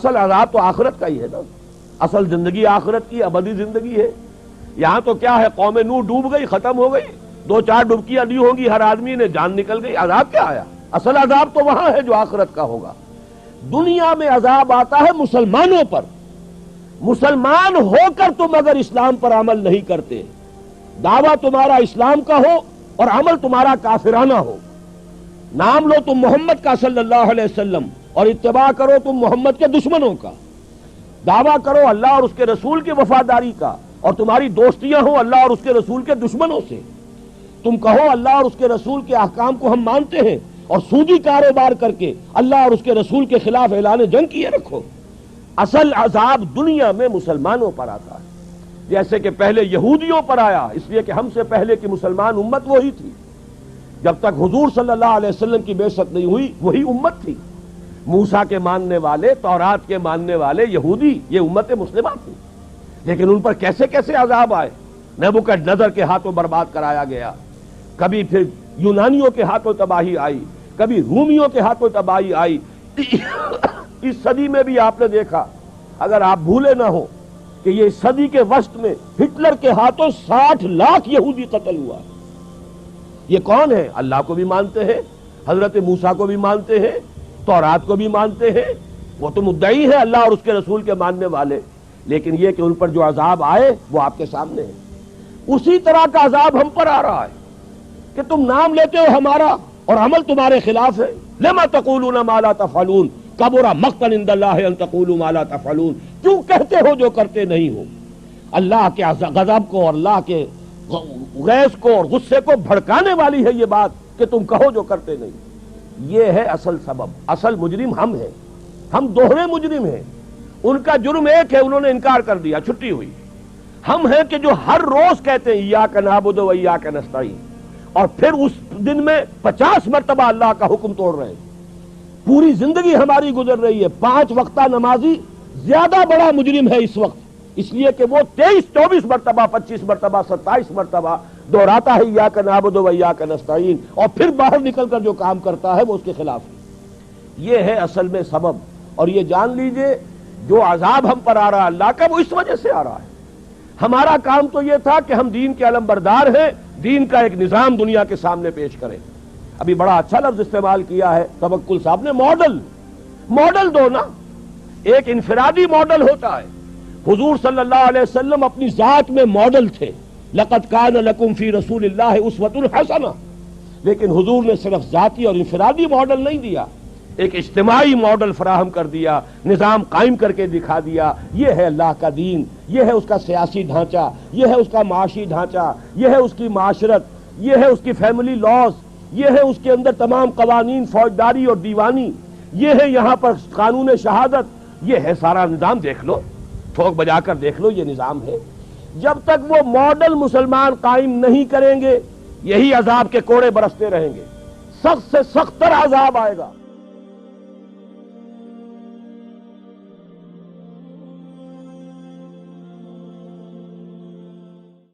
اصل عذاب تو آخرت کا ہی ہے نا، اصل زندگی آخرت کی ابدی زندگی ہے۔ یہاں تو کیا ہے، قوم نوح ڈوب گئی، ختم ہو گئی، 2-4 ڈبکیاں دی ہوں گی، ہر آدمی نے جان نکل گئی، عذاب کیا آیا؟ اصل عذاب تو وہاں ہے جو آخرت کا ہوگا۔ دنیا میں عذاب آتا ہے مسلمانوں پر، مسلمان ہو کر تم اگر اسلام پر عمل نہیں کرتے، دعویٰ تمہارا اسلام کا ہو اور عمل تمہارا کافرانہ ہو، نام لو تم محمد کا صلی اللہ علیہ وسلم اور اتباع کرو تم محمد کے دشمنوں کا، دعویٰ کرو اللہ اور اس کے رسول کی وفاداری کا اور تمہاری دوستیاں ہوں اللہ اور اس کے رسول کے دشمنوں سے، تم کہو اللہ اور اس کے رسول کے احکام کو ہم مانتے ہیں اور سودی کاروبار کر کے اللہ اور اس کے رسول کے خلاف اعلان جنگ کیے رکھو۔ اصل عذاب دنیا میں مسلمانوں پر آتا ہے، جیسے کہ پہلے یہودیوں پر آیا، اس لیے کہ ہم سے پہلے کی مسلمان امت وہی تھی، جب تک حضور صلی اللہ علیہ وسلم کی بعثت نہیں ہوئی وہی امت تھی، موسیٰ کے ماننے والے، تورات کے ماننے والے یہودی، یہ امت مسلمہ تھی، لیکن ان پر کیسے کیسے عذاب آئے، نبوکدنضر کے ہاتھوں برباد کرایا گیا، کبھی پھر یونانیوں کے ہاتھوں تباہی آئی، کبھی رومیوں کے ہاتھوں تباہی آئی۔ اس صدی میں بھی آپ نے دیکھا، اگر آپ بھولے نہ ہو کہ یہ صدی کے وسط میں ہٹلر کے ہاتھوں 60 لاکھ یہودی قتل ہوا۔ یہ کون ہے؟ اللہ کو بھی مانتے ہیں، حضرت موسیٰ کو بھی مانتے ہیں، تورات کو بھی مانتے ہیں، وہ تو مدعی ہے اللہ اور اس کے رسول کے ماننے والے، لیکن یہ کہ ان پر جو عذاب آئے وہ آپ کے سامنے ہے۔ اسی طرح کا عذاب ہم پر آ رہا ہے کہ تم نام لیتے ہو ہمارا اور عمل تمہارے خلاف ہے۔ لما تقولون ما لا تفعلون کبر مقتا عند اللہ ان تقولوا ما لا تفعلون، کیوں کہتے ہو جو کرتے نہیں ہو؟ اللہ کے غضب کو اور اللہ کے غیظ کو اور غصے کو بھڑکانے والی ہے یہ بات کہ تم کہو جو کرتے نہیں۔ یہ ہے اصل سبب، اصل مجرم ہم ہیں، ہم دوہرے مجرم ہیں۔ ان کا جرم ایک ہے، انہوں نے انکار کر دیا، چھٹی ہوئی۔ ہم ہیں کہ جو ہر روز کہتے ہیں ایاک نعبد و ایاک نستعین، اور پھر اس دن میں 50 مرتبہ اللہ کا حکم توڑ رہے ہیں۔ پوری زندگی ہماری گزر رہی ہے، 5 وقتہ نمازی زیادہ بڑا مجرم ہے اس وقت، اس لیے کہ وہ 23-24 مرتبہ، 25 مرتبہ، 27 مرتبہ دہراتا ہے ایاک نعبد و ایاک نستعین، اور پھر باہر نکل کر جو کام کرتا ہے وہ اس کے خلاف ہے۔ یہ ہے اصل میں سبب، اور یہ جان لیجئے جو عذاب ہم پر آ رہا ہے اللہ کا، وہ اس وجہ سے آ رہا ہے۔ ہمارا کام تو یہ تھا کہ ہم دین کے علمبردار ہیں، دین کا ایک نظام دنیا کے سامنے پیش کریں۔ ابھی بڑا اچھا لفظ استعمال کیا ہے توکل صاحب نے، ماڈل دو نا۔ ایک انفرادی ماڈل ہوتا ہے، حضور صلی اللہ علیہ وسلم اپنی ذات میں ماڈل تھے، لقد کان لکم فی رسول اللہ اسوۃ حسنہ، لیکن حضور نے صرف ذاتی اور انفرادی ماڈل نہیں دیا، ایک اجتماعی ماڈل فراہم کر دیا، نظام قائم کر کے دکھا دیا۔ یہ ہے اللہ کا دین، یہ ہے اس کا سیاسی ڈھانچہ، یہ ہے اس کا معاشی ڈھانچہ، یہ ہے اس کی معاشرت، یہ ہے اس کی فیملی لاز، یہ ہے اس کے اندر تمام قوانین فوجداری اور دیوانی، یہ ہے یہاں پر قانون شہادت، یہ ہے سارا نظام۔ دیکھ لو، ٹھوک بجا کر دیکھ لو، یہ نظام ہے۔ جب تک وہ ماڈل مسلمان قائم نہیں کریں گے، یہی عذاب کے کوڑے برستے رہیں گے، سخت سے سخت تر عذاب آئے گا۔